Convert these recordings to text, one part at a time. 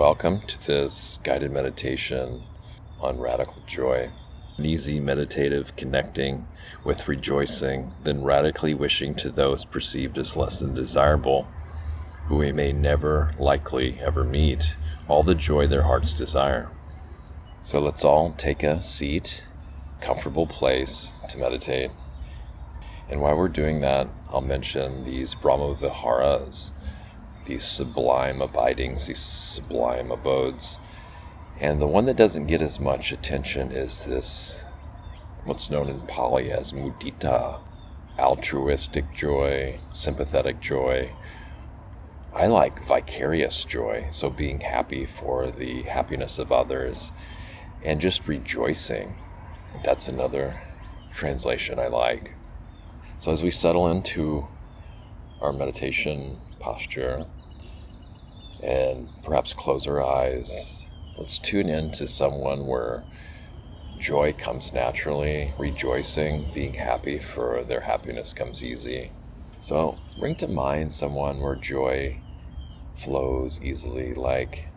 welcome to this guided meditation on radical joy. An easy meditative connecting with rejoicing, then radically wishing to those perceived as less than desirable, who we may never likely ever meet, all the joy their hearts desire. So let's all take a seat, comfortable place to meditate. And while we're doing that, I'll mention these Brahma Viharas, these sublime abidings, these sublime abodes. And the one that doesn't get as much attention is this, what's known in Pali as mudita, altruistic joy, sympathetic joy. I like vicarious joy, so being happy for the happiness of others and just rejoicing. That's another translation I like. So as we settle into our meditation posture and perhaps close our eyes, let's tune in to someone where joy comes naturally, rejoicing, being happy for their happiness comes easy. So bring to mind someone where joy flows easily, like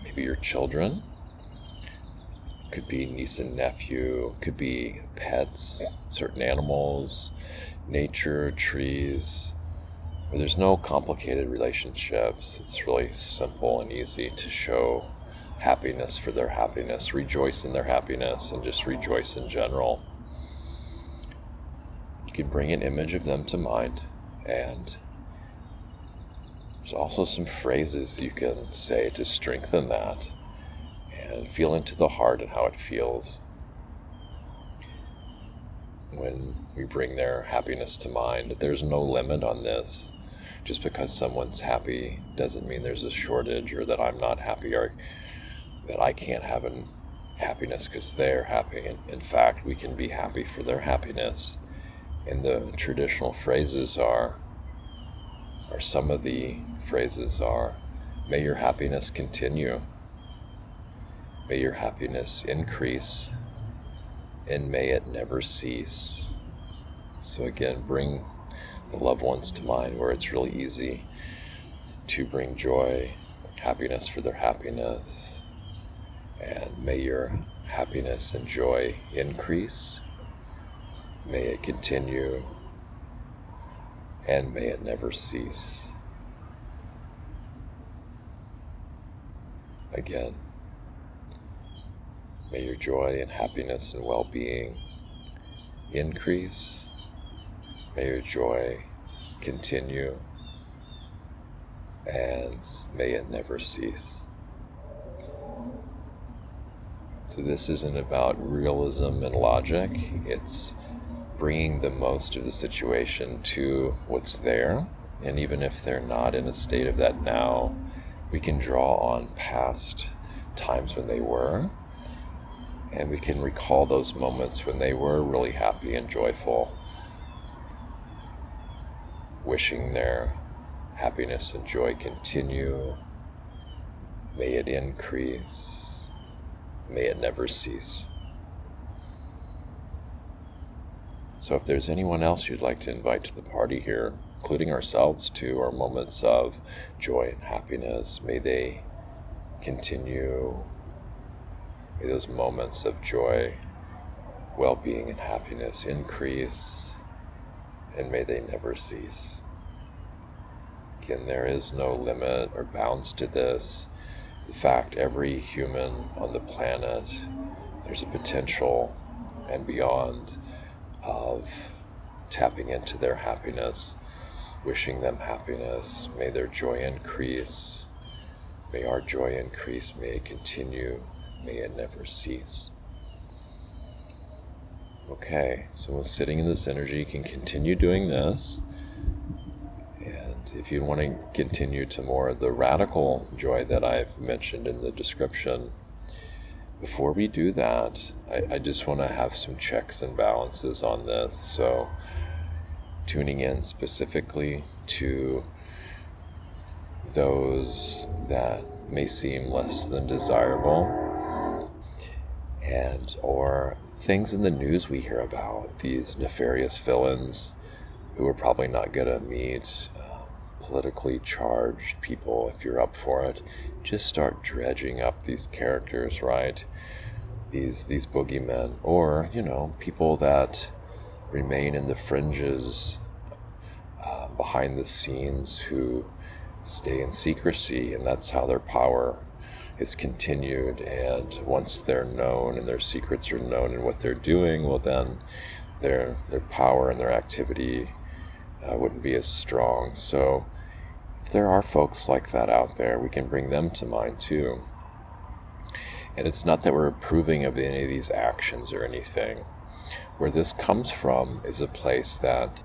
maybe your children, could be niece and nephew, could be pets, certain animals, nature, trees, where there's no complicated relationships. It's really simple and easy to show happiness for their happiness, rejoice in their happiness, and just rejoice in general. You can bring an image of them to mind, and there's also some phrases you can say to strengthen that and feel into the heart and how it feels. When we bring their happiness to mind, there's no limit on this. Just because someone's happy doesn't mean there's a shortage, or that I'm not happy, or that I can't have happiness because they're happy. In fact, we can be happy for their happiness. And the traditional phrases are some of the phrases are, may your happiness continue, may your happiness increase, and may it never cease. So again, bring the loved ones to mind where it's really easy to bring joy, happiness for their happiness, and may your happiness and joy increase, may it continue, and may it never cease. Again, may your joy and happiness and well-being increase. May your joy continue, and may it never cease. So this isn't about realism and logic. It's bringing the most of the situation to what's there. And even if they're not in a state of that now, we can draw on past times when they were. And we can recall those moments when they were really happy and joyful, wishing their happiness and joy continue. May it increase. May it never cease. So if there's anyone else you'd like to invite to the party here, including ourselves to our moments of joy and happiness, may they continue. May those moments of joy, well-being, and happiness increase, and may they never cease. Again, there is no limit or bounds to this. In fact, every human on the planet, there's a potential and beyond of tapping into their happiness, wishing them happiness. May their joy increase. May our joy increase. May it continue. May it never cease. Okay, so when sitting in this energy, you can continue doing this. And if you want to continue to more of the radical joy that I've mentioned in the description, before we do that, I just want to have some checks and balances on this. So tuning in specifically to those that may seem less than desirable, and or things in the news we hear about, these nefarious villains who we're probably not going to meet, politically charged people, if you're up for it, just start dredging up these characters, right? These boogeymen, or, people that remain in the fringes, behind the scenes, who stay in secrecy, and that's how their power is continued. And once they're known and their secrets are known and what they're doing, well, then their power and their activity wouldn't be as strong. So if there are folks like that out there, we can bring them to mind too. And it's not that we're approving of any of these actions or anything. Where this comes from is a place that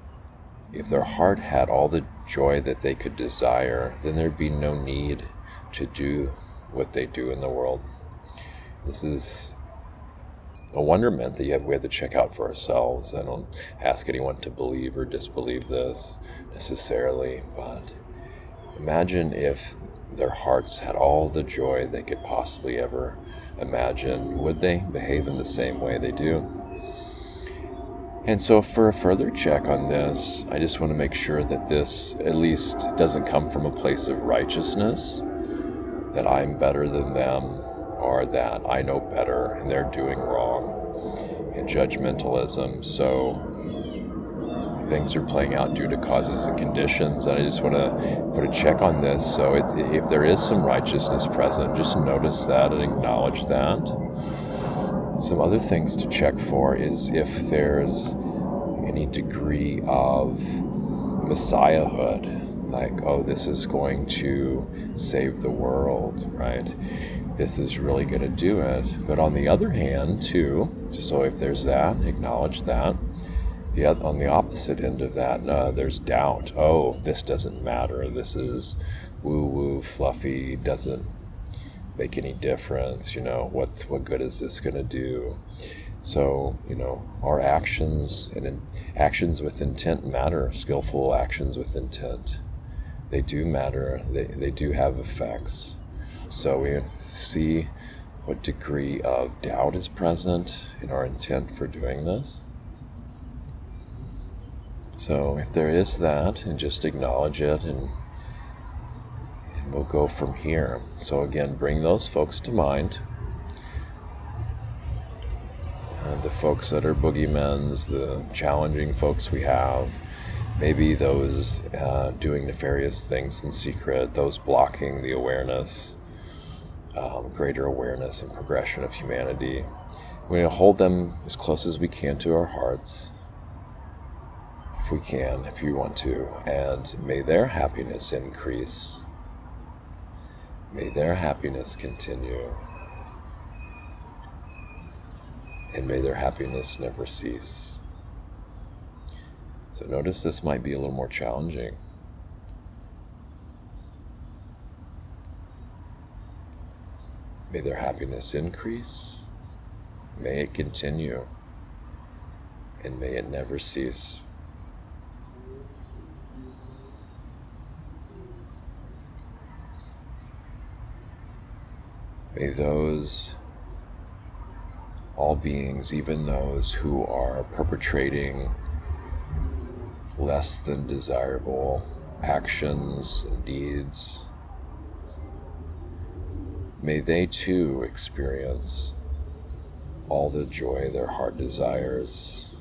if their heart had all the joy that they could desire, then there'd be no need to do what they do in the world. This is a wonderment that we have to check out for ourselves. I don't ask anyone to believe or disbelieve this necessarily, but imagine if their hearts had all the joy they could possibly ever imagine. Would they behave in the same way they do? And so for a further check on this, I just want to make sure that this at least doesn't come from a place of righteousness, that I'm better than them, or that I know better and they're doing wrong, and judgmentalism. So things are playing out due to causes and conditions, and I just want to put a check on this. So if there is some righteousness present, just notice that and acknowledge that. Some other things to check for is if there's any degree of messiahhood, like, oh, this is going to save the world, right? This is really going to do it. But on the other hand, too, so if there's that, acknowledge that. On the opposite end of that, there's doubt. Oh, this doesn't matter. This is woo-woo, fluffy, doesn't make any difference. What good is this going to do? So, our actions and actions with intent matter. Skillful actions with intent, they do matter. They do have effects. So we see what degree of doubt is present in our intent for doing this. So if there is that, and just acknowledge it, and we'll go from here. So again, bring those folks to mind. The folks that are boogeymens, the challenging folks we have, maybe those doing nefarious things in secret, those blocking the awareness, greater awareness and progression of humanity. We're going to hold them as close as we can to our hearts, if we can, if you want to, and may their happiness increase. May their happiness continue. And may their happiness never cease. So notice this might be a little more challenging. May their happiness increase. May it continue. And may it never cease. May all beings, even those who are perpetrating less than desirable actions and deeds, may they too experience all the joy their heart desires.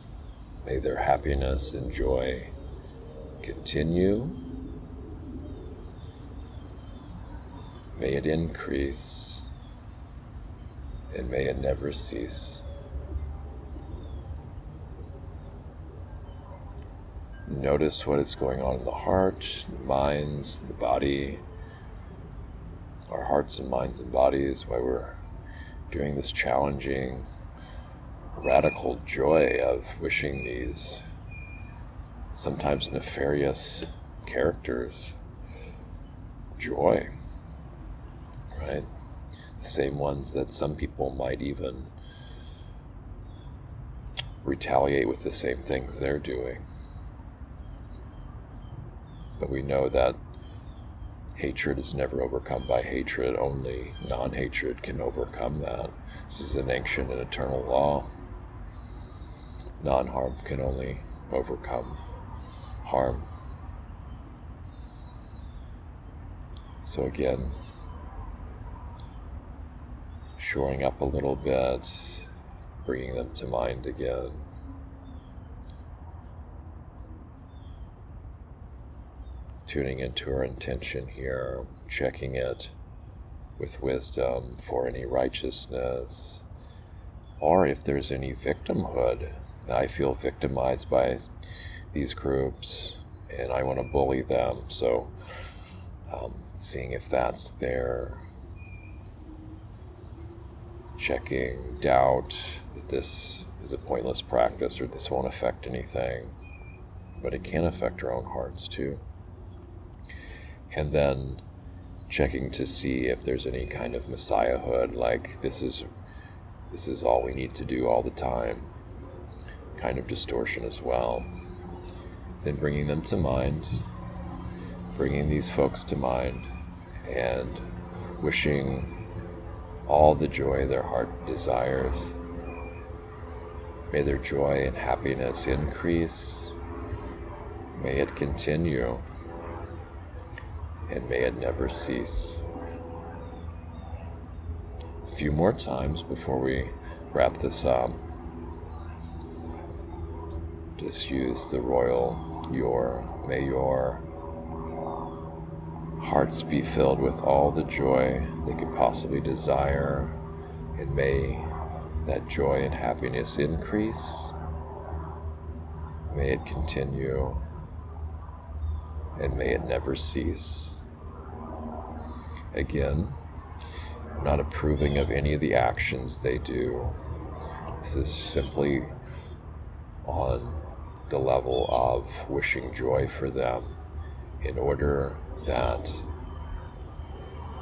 May their happiness and joy continue. May it increase. And may it never cease. Notice what is going on in the heart, the minds, the body, our hearts and minds and bodies, while we're doing this challenging, radical joy of wishing these sometimes nefarious characters joy, right? The same ones that some people might even retaliate with the same things they're doing. But we know that hatred is never overcome by hatred. Only non-hatred can overcome that. This is an ancient and eternal law. Non-harm can only overcome harm. So again, shoring up a little bit, bringing them to mind again. Tuning into our intention here, checking it with wisdom for any righteousness, or if there's any victimhood. I feel victimized by these groups and I want to bully them, so seeing if that's there. Checking doubt that this is a pointless practice or this won't affect anything, but it can affect our own hearts too. And then checking to see if there's any kind of messiahhood, like this is all we need to do all the time, kind of distortion as well. Then bringing them to mind, bringing these folks to mind, and wishing all the joy their heart desires. May their joy and happiness increase. May it continue. And may it never cease. A few more times before we wrap this up. Just use the royal may your hearts be filled with all the joy they could possibly desire, and may that joy and happiness increase. May it continue, and may it never cease. Again, I'm not approving of any of the actions they do. This is simply on the level of wishing joy for them in order that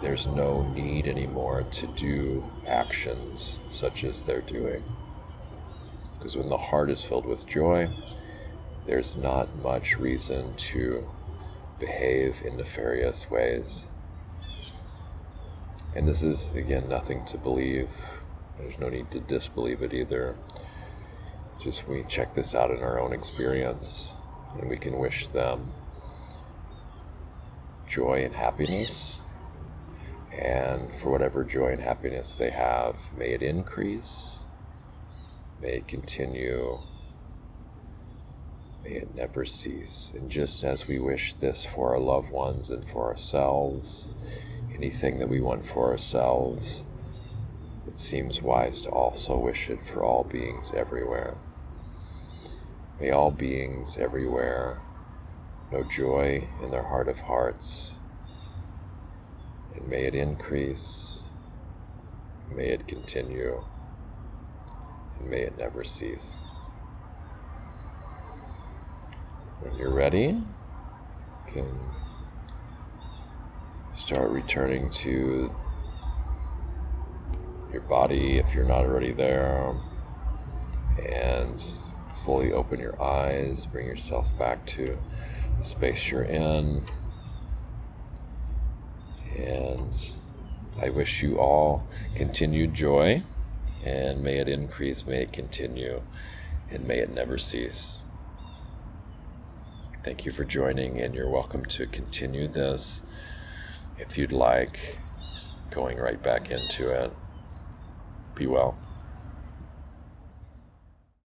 there's no need anymore to do actions such as they're doing. Because when the heart is filled with joy, there's not much reason to behave in nefarious ways. And this is, again, nothing to believe. There's no need to disbelieve it either. Just we check this out in our own experience, and we can wish them joy and happiness. And for whatever joy and happiness they have, may it increase, may it continue, may it never cease. And just as we wish this for our loved ones and for ourselves, anything that we want for ourselves, it seems wise to also wish it for all beings everywhere. May all beings everywhere know joy in their heart of hearts, and may it increase, may it continue, and may it never cease. When you're ready, you can start returning to your body if you're not already there, and slowly open your eyes, bring yourself back to the space you're in. And I wish you all continued joy, and may it increase, may it continue, and may it never cease. Thank you for joining, and you're welcome to continue this if you'd like, going right back into it. Be well.